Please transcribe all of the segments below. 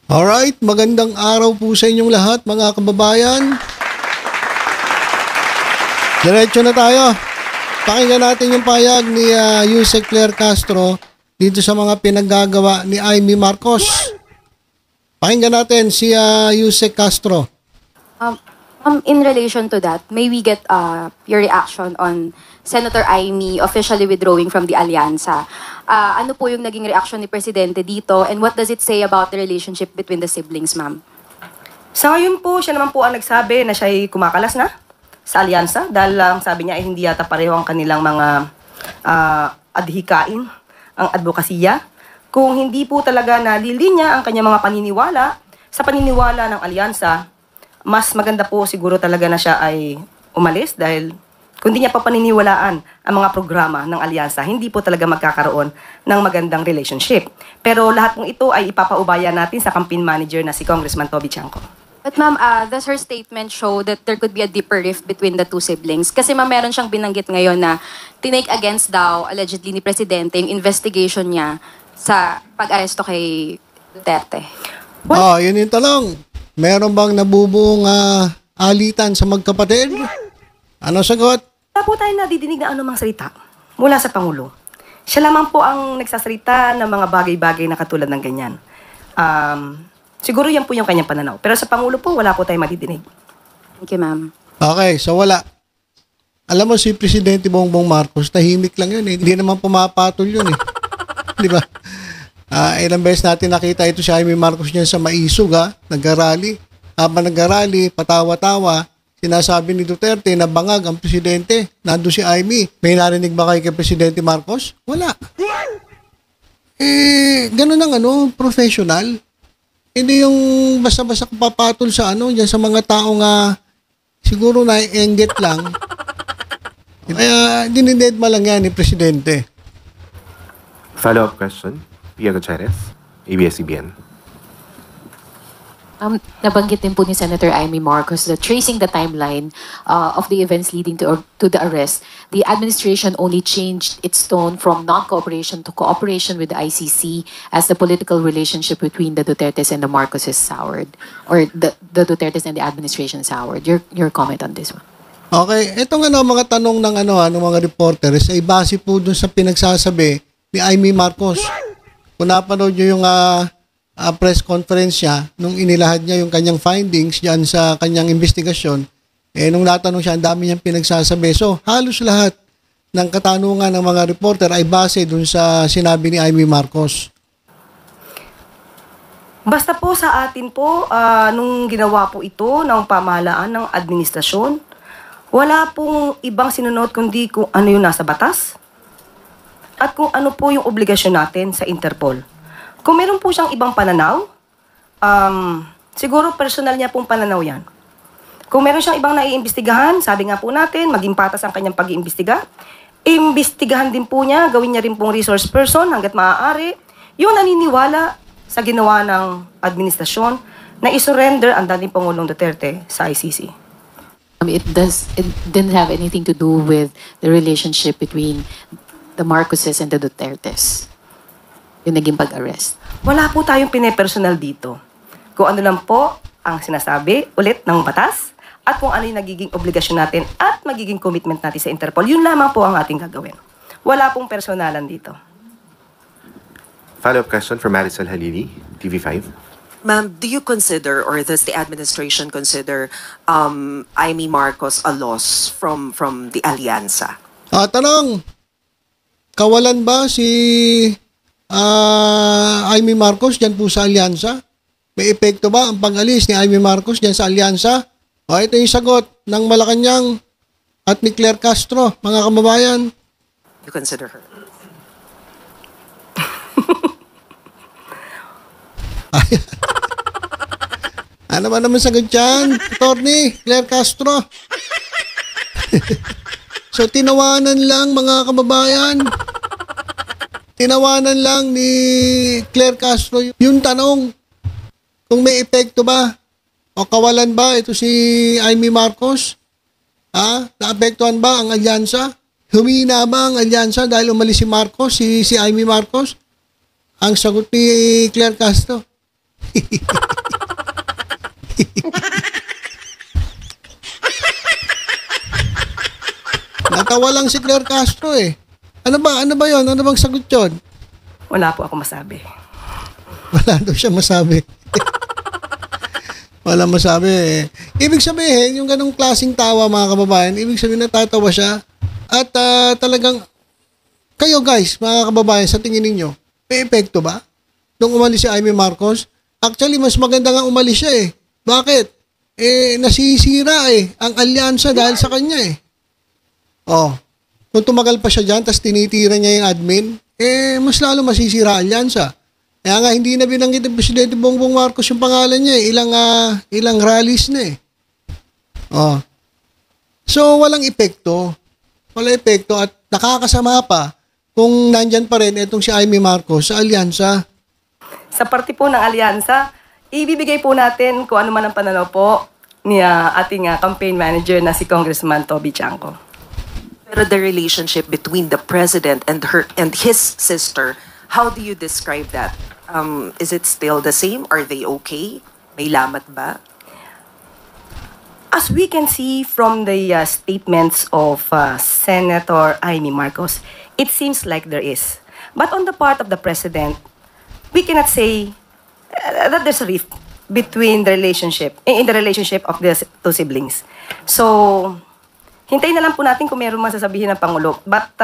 Alright, magandang araw po sa inyong lahat mga kababayan. Diretso na tayo. Pakinggan natin yung payag ni Yusek Claire Castro dito sa mga pinaggagawa ni Amy Marcos. Pakinggan natin si Yusek Castro. In relation to that, may we get your reaction on Senator Amy officially withdrawing from the Alyansa? Ano po yung naging reaction ni Presidente dito, and what does it say about the relationship between the siblings, ma'am? Sa ngayon po, siya naman po ang nagsabi na siya ay kumakalas na sa Alyansa dahil lang sabi niya ay hindi yata pareho ang kanilang mga adhikain, ang advokasya. Kung hindi po talaga nalilinya ang kanyang mga paniniwala sa paniniwala ng Alyansa, mas maganda po siguro talaga na siya ay umalis dahil kung hindi niya pa paniniwalaan ang mga programa ng Alyansa, hindi po talaga magkakaroon ng magandang relationship. Pero lahat ng ito ay ipapaubaya natin sa campaign manager na si Congressman Toby Chanco. But ma'am, does her statement show that there could be a deeper rift between the two siblings? Kasi ma'am, meron siyang binanggit ngayon na tinake against daw, allegedly ni Presidente, yung investigation niya sa pag-aresto kay Duterte. Yun yung tanong. Meron bang nabubuong alitan sa magkapatid? Ano sagot? Wala po tayo nadidinig na anumang salita mula sa Pangulo. Siya lamang po ang nagsasalita ng mga bagay-bagay na katulad ng ganyan. Siguro yan po yung kanyang pananaw. Pero sa Pangulo po, wala po tayo madidinig. Thank you, ma'am. Okay, so wala. Alam mo si Presidente Bongbong Marcos, tahimik lang yun eh. Hindi naman pumapatol yun eh. Di ba? Ilang beses natin nakita ito si Amy Marcos niya sa Maisog nag-rally. Habang nag-rally, patawa-tawa, sinasabi ni Duterte na bangag ang Presidente. Nandun si Amy. May narinig ba kayo kay Presidente Marcos? Wala. Ganun ang professional. Hindi yung basta-basta papatol sa dyan sa mga taong siguro na-engget lang. Kaya dinidedma lang yan ni Presidente. Follow-up question. Pia Gutierrez, ABS-CBN. Nabanggit din po ni Senator Amy Marcos that tracing the timeline of the events leading to the arrest, the administration only changed its tone from non-cooperation to cooperation with the ICC as the political relationship between the Dutertes and the Marcoses soured, or the Dutertes and the administration soured. Your comment on this one? Okay, itong mga tanong ng mga reporters ay base po dun sa pinagsasabi ni Amy Marcos. Kung napanood nyo yung press conference niya, nung inilahad niya yung kanyang findings diyan sa kanyang investigasyon, nung natanong siya, ang dami niyang pinagsasabi. So, halos lahat ng katanungan ng mga reporter ay base dun sa sinabi ni Amy Marcos. Basta po sa atin po, nung ginawa po ito ng pamahalaan ng administrasyon, wala pong ibang sinunod kundi kung ano yung nasa batas at kung ano po yung obligasyon natin sa Interpol. Kung meron po siyang ibang pananaw, siguro personal niya pong pananaw yan. Kung meron siyang ibang naiimbestigahan, sabi nga po natin, maging patas ang kanyang pag-iimbestiga. Imbestigahan din po niya, gawin niya rin pong resource person hanggat maaari. Yung naniniwala sa ginawa ng administrasyon na isurrender ang dating Pangulong Duterte sa ICC. It didn't have anything to do with the relationship between the Marcoses and the Dutertes, yung naging pag-arrest. Wala po tayong pine-personal dito. Kung ano lang po ang sinasabi ulit ng batas at kung ano yung nagiging obligasyon natin at magiging commitment natin sa Interpol, yun lamang po ang ating gagawin. Wala pong personalan dito. Follow-up question from Marisol Halili, TV5. Ma'am, do you consider, or does the administration consider Amy Marcos a loss from the Alyansa? Tanong, kawalan ba si Amy Marcos dyan po sa Alyansa? May epekto ba ang pag-alis ni Amy Marcos dyan sa Alyansa? Ito yung sagot ng Malacanang at ni Claire Castro, mga kababayan. You consider her? Ano ba naman sagot dyan, Attorney Claire Castro? So, tinawanan lang, mga kababayan. Tinawanan lang ni Claire Castro yung tanong kung may epekto ba o kawalan ba ito si Amy Marcos. Naapektuhan ba ang alyansa? Humina ba ang alyansa dahil umalis si Marcos, si Amy Marcos? Ang sagot ni Claire Castro. Natawa lang si Claire Castro eh. Ano ba yun? Ano bang sagot yun? Wala po ako masabi. Wala daw siya masabi. Wala masabi eh. Ibig sabihin, yung ganong klaseng tawa mga kababayan, ibig sabihin natatawa siya. At talagang, kayo guys, mga kababayan, sa tingin ninyo, may epekto ba? Nung umalis si Amy Marcos? Actually, mas maganda nga umalis siya eh. Bakit? Nasisira ang alyansa dahil sa kanya eh. Oh, kung tumagal pa siya dyan, tapos tinitira niya yung admin, mas lalo masisira alyansa. Kaya nga, hindi na binanggit ng Presidente Bongbong Marcos yung pangalan niya eh. Ilang rallies na eh. Oh. So, walang epekto. Walang epekto at nakakasama pa kung nandyan pa rin itong si Amy Marcos sa alyansa. Sa parte po ng alyansa, ibibigay po natin kung ano man ang pananaw po ni ating campaign manager na si Congressman Toby Chanco. Pero the relationship between the president and his sister, how do you describe that? Is it still the same? Are they okay? May lamat ba? As we can see from the statements of Senator Amy Marcos, it seems like there is. But on the part of the president, we cannot say that there's a rift between the relationship, in the relationship of the two siblings. So, hintayin na lang po natin kung meron man sasabihin ng Pangulo. But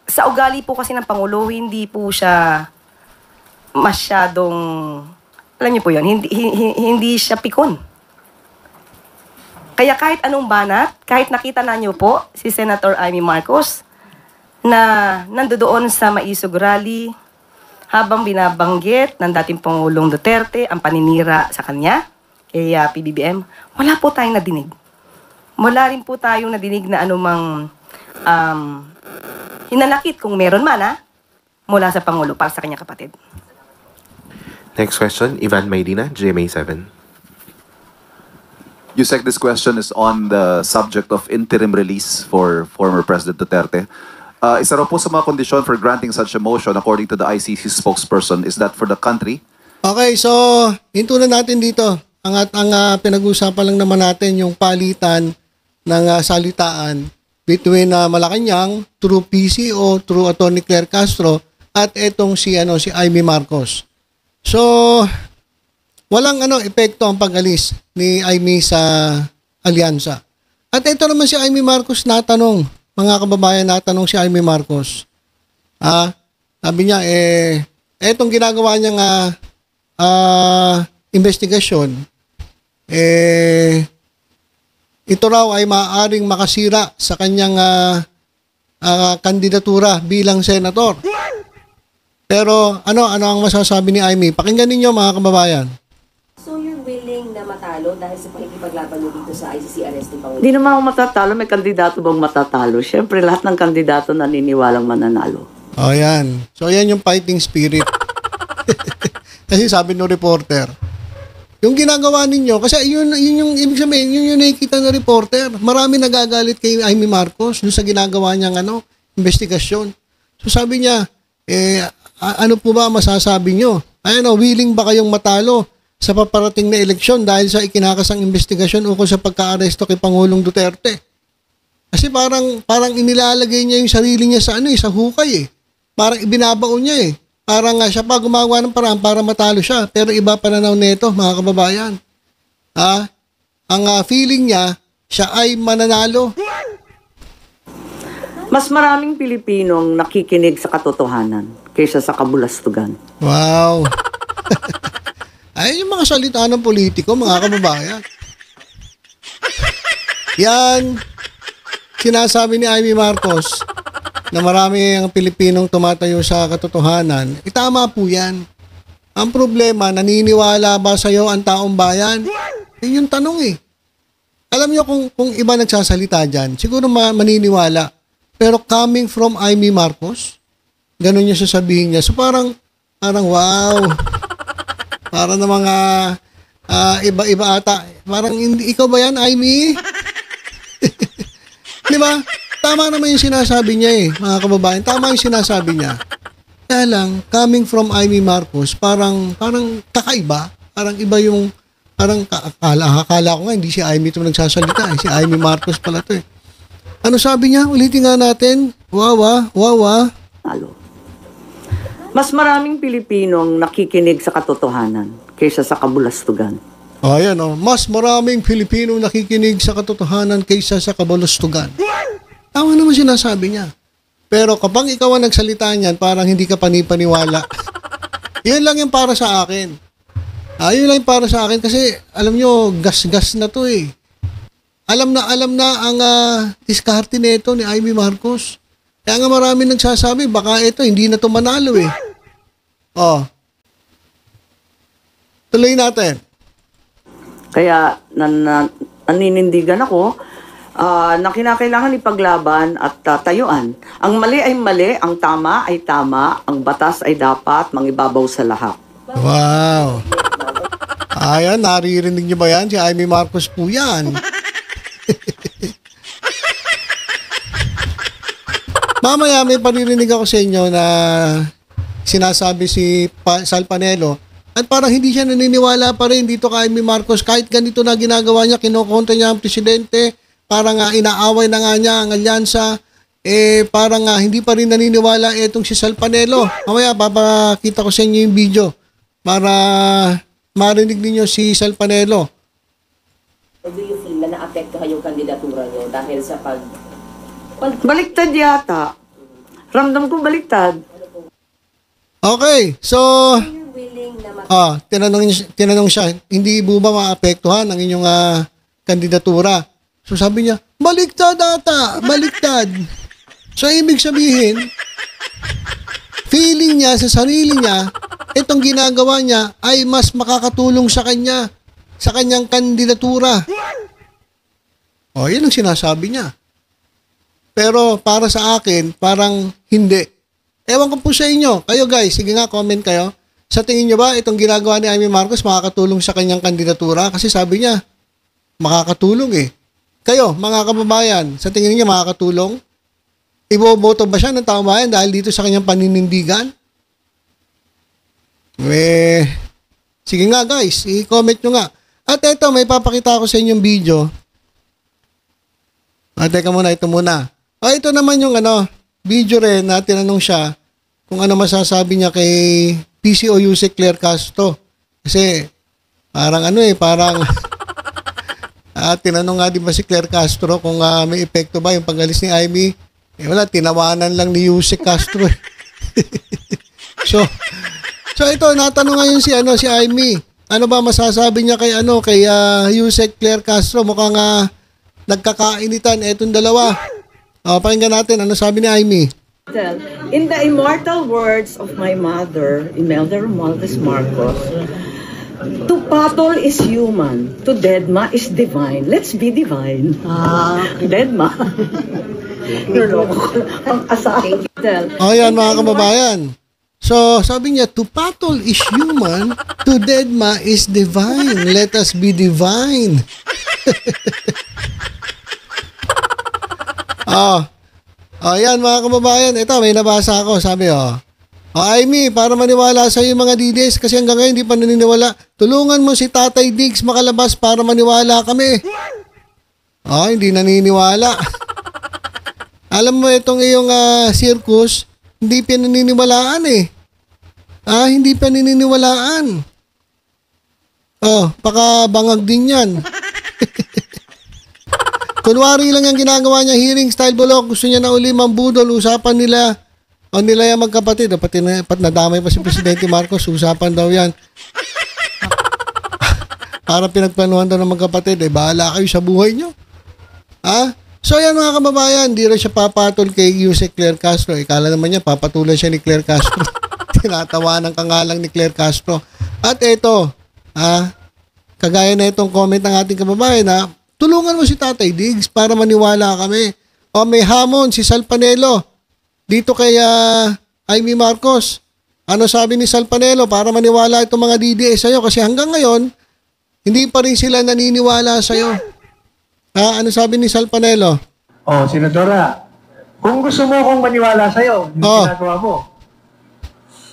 sa ugali po kasi ng Pangulo, hindi po siya masyadong, alam niyo po yun, hindi siya pikon. Kaya kahit anong banat, kahit nakita na niyo po si Senator Amy Marcos na nandoon sa Maisog Rally habang binabanggit ng dating Pangulong Duterte ang paninira sa kanya, kay PBBM, wala po tayong nadinig. Wala rin po tayong nadinig na anumang hinanakit kung meron man mula sa Pangulo para sa kanya kapatid. Next question, Ivan Maydina, GMA7. Yusek, this question is on the subject of interim release for former President Duterte. Isa raw po sa mga kondisyon for granting such a motion according to the ICC spokesperson is that for the country. Okay, so hinto na natin dito. Ang pinag-uusapan lang naman natin yung palitan ng salitaan between Malacanang through PC o through Attorney Claire Castro at etong si Amy Marcos. So walang epekto ang pag-alis ni Amy sa alyansa. At ito naman si Amy Marcos natanong, mga kababayan, natanong si Amy Marcos. Sabi niya etong ginagawa niyang investigasyon, ito raw ay maaaring makasira sa kanyang kandidatura bilang senator. Pero ano ang masasabi ni Amy? Pakinggan ninyo mga kababayan. So you're willing na matalo dahil sa pakikipaglaban mo dito sa ICC arresting Pangulo? Hindi naman ako matatalo. May kandidato bang matatalo? Siyempre, lahat ng kandidato naniniwalang mananalo. O yan. So yan yung fighting spirit. Kasi sabi ng reporter, yung ginagawa ninyo, kasi yun yung ibig sabihin, yun yung nakikita ng reporter. Marami nagagalit kay Amy Marcos dun sa ginagawa niyang investigasyon. So sabi niya, ano po ba masasabi nyo? Willing ba kayong matalo sa paparating na eleksyon dahil sa ikinakasang investigasyon ukol sa pagka-aresto kay Pangulong Duterte? Kasi parang inilalagay niya yung sarili niya sa sa hukay . Parang ibinabaon niya . Parang siya pa gumagawa ng paraan para matalo siya. Pero iba pananaw nito, mga kababayan. Ang feeling niya, siya ay mananalo. Mas maraming Pilipinong nakikinig sa katotohanan kaysa sa kabulastugan. Wow. Ayun yung mga salita ng politiko, mga kababayan. Yan, sinasabi ni Amy Marcos na marami ang Pilipinong tumatayo sa katotohanan. Tama po yan. Ang problema, naniniwala ba sa'yo ang taong bayan? Yun yung tanong . Alam nyo kung iba nagsasalita dyan, siguro maniniwala. Pero coming from Amy Marcos, ganun niya sasabihin niya. So parang wow. Para na mga iba-iba ata. Parang ikaw ba yan, Amy? Di ba? Tama naman yung sinasabi niya mga kababayan. Tama yung sinasabi niya. Kaya lang, coming from Amy Marcos, parang kakaiba. Parang iba yung Parang akala ko nga, hindi si Amy ito nagsasalita. Si Amy Marcos pala ito eh. Ano sabi niya? Ulitin nga natin. Wawa. Talo. Mas maraming Pilipino ang nakikinig sa katotohanan kaysa sa kabulastugan. Ayan o. Mas maraming Pilipino nakikinig sa katotohanan kaysa sa kabulustugan. Tama naman sinasabi niya. Pero kapag ikaw ang nagsalita niyan, parang hindi ka panipaniwala. Yun lang yung para sa akin. Yun lang yung para sa akin kasi alam nyo, gas-gas na to eh. Alam na ang diskarte nito ni Amy Marcos. Kaya nga marami nagsasabi, baka ito, hindi na to manalo eh. Tuloy natin. Kaya naninindigan ako na kinakailangan ipaglaban at tayuan. Ang mali ay mali, ang tama ay tama, ang batas ay dapat mangibabaw sa lahat. Wow. Ayan, naririnig niyo ba yan? Si Amy Marcos po yan. Mamaya may paririnig ako sa inyo na sinasabi si Sal Panelo at parang hindi siya naniniwala pa rin dito kay Amy Marcos. Kahit ganito na ginagawa niya, kinokontra niya ang presidente, parang inaaway na nga niya ang alyansa, parang hindi pa rin naniniwala itong si Sal Panelo. Mamaya papakita ko sa inyo yung video para marinig ninyo si Sal Panelo. Do you feel na naapektuhan yung kandidatura niyo dahil sa Baliktad yata. Ramdam ko baliktad. Okay, so willing na tinanong siya, hindi po ba maapektuhan ang inyong kandidatura? So sabi niya, baliktad ata, baliktad. So ibig sabihin, feeling niya sa sarili niya, itong ginagawa niya ay mas makakatulong sa kanya, sa kanyang kandidatura. Yun ang sinasabi niya. Pero para sa akin, parang hindi. Ewan ko po sa inyo. Kayo guys, sige nga, comment kayo. Sa tingin nyo ba, itong ginagawa ni Amy Marcos makakatulong sa kanyang kandidatura? Kasi sabi niya, makakatulong eh. Kayo, mga kababayan, sa tingin niyo makakatulong? Iboboto ba siya ng taong bayan dahil dito sa kanyang paninindigan? Sige nga guys, i-comment nyo nga. At eto, may papakita ko sa inyong video. Teka muna, ito muna. Ito naman yung video rin na tinanong siya kung ano masasabi niya kay PCO Yusek Claire Castro. Kasi parang parang tinanong nga di ba si Claire Castro kung may epekto ba yung pag-alis ni Amy. Wala, tinawanan lang ni Yusek Castro. So ito, natanong ngayon si Amy. Ano ba masasabi niya kay Yusek Claire Castro? Mukhang nagkakainitan etong dalawa. Pakinggan natin, ano sabi ni Amy? In the immortal words of my mother, Imelda Romualdez Marcos, to Patol is human, to Deadma is divine. Let's be divine. Deadma. Ang asahan. Yan mga kababayan. So, sabi niya, to Patol is human, to Deadma is divine. Let us be divine. Yan mga kababayan. Ito, may nabasa ako. Sabi, Amy, para maniwala sa iyo mga DDS kasi hanggang ngayon hindi pa naniniwala. Tulungan mo si Tatay Diggs makalabas para maniwala kami. Hindi naniniwala. Alam mo, itong iyong circus, hindi pa naniniwalaan eh. Hindi pa naniniwalaan. Baka bangag din yan. Kunwari lang yung ginagawa niya, hearing style bulok, gusto niya na uli mambudol, usapan nila yung magkapatid. Dapat nadamay pa si Presidente Marcos, usapan daw yan. Para pinagplanuhan daw ng magkapatid, bahala kayo sa buhay niyo. So yan mga kababayan, di rin siya papatol kay Yusek Claire Castro. Ikala naman niya, papatulan siya ni Claire Castro. Tinatawanan ka nga lang ni Claire Castro. At ito, kagaya na itong comment ng ating kababayan, tulungan mo si Tatay Diggs para maniwala kami. May hamon si Sal Panelo dito kay Amy Marcos. Ano sabi ni Sal Panelo para maniwala itong mga DDS sa'yo? Kasi hanggang ngayon, hindi pa rin sila naniniwala sa'yo. Ano sabi ni Sal Panelo? Senadora, kung gusto mo akong maniwala sa'yo, hindi ginagawa mo.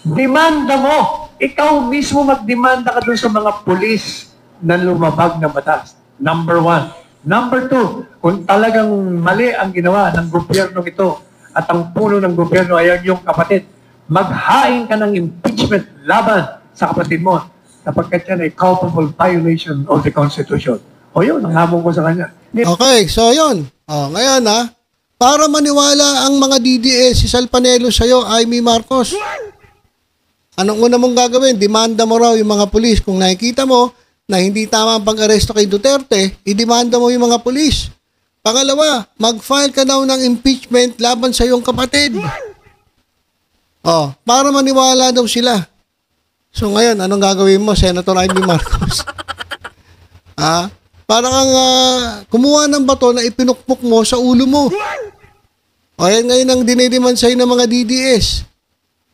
Demanda mo. Ikaw mismo magdemanda ka dun sa mga pulis ng lumabag na batas. Number 1. Number 2, kung talagang mali ang ginawa ng gobyerno ito at ang puno ng gobyerno ay ang iyong kapatid, maghain ka ng impeachment laban sa kapatid mo sapagkat yan ay culpable violation of the Constitution. O yun, ang hamon ko sa kanya. Okay, so yun. Ngayon para maniwala ang mga DDS, si Sal Panelo sa'yo, Amy Marcos. Anong una mong gagawin? Demanda mo raw yung mga pulis. Kung nakikita mo na hindi tama ang pag-aresto kay Duterte, idemanda mo yung mga pulis. Pangalawa, mag-file ka daw ng impeachment laban sa iyong kapatid. Para maniwala daw sila. So ngayon, anong gagawin mo, Senator Amy Marcos? Para kang kumuha ng bato na ipinukpok mo sa ulo mo. Yan ngayon ang dinidemand sa'yo ng mga DDS.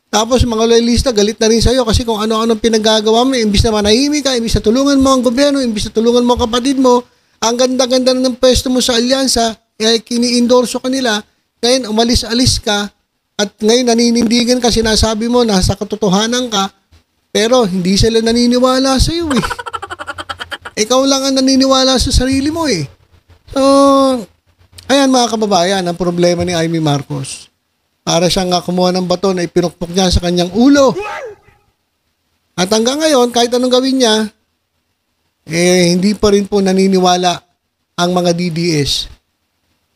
Tapos mga loyalista, galit na rin sa'yo kasi kung ano-anong pinagagawa mo, imbis na manahimik ka, imbis na tulungan mo ang gobyerno, imbis na tulungan mo ang kapatid mo, ang ganda-ganda ng pwesto mo sa alyansa, kini-endorso ka nila, ngayon umalis-alis ka, at ngayon naninindigan ka, sinasabi mo, nasa katotohanan ka, pero hindi sila naniniwala sa'yo eh. Ikaw lang ang naniniwala sa sarili mo eh. So, ayan mga kababayan, ang problema ni Amy Marcos. Para siyang kumuha ng bato na ipinukpok niya sa kanyang ulo. At hanggang ngayon, kahit anong gawin niya, hindi pa rin po naniniwala ang mga DDS.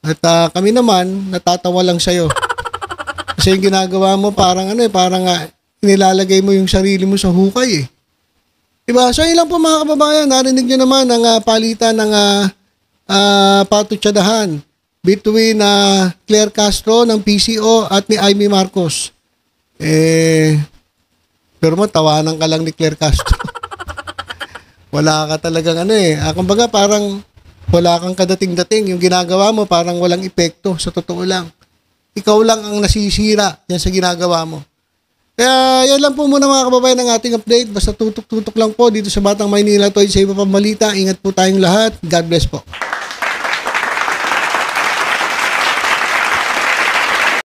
At kami naman, natatawa lang sa'yo. Kasi yung ginagawa mo parang inilalagay mo yung sarili mo sa hukay eh. Diba? So yun lang po mga kababayan, narinig nyo naman ang palitan ng patutsadahan between Claire Castro ng PCO at ni Amy Marcos. Pero mo, tawanan ka lang ni Claire Castro. Wala ka talagang kumbaga parang wala kang kadating-dating. Yung ginagawa mo parang walang epekto, sa totoo lang. Ikaw lang ang nasisira yan sa ginagawa mo. Kaya yan lang po muna mga kababayan ng ating update. Basta tutok-tutok lang po dito sa Batang Maynila. Ito sa iba pang balita. Ingat po tayong lahat. God bless po.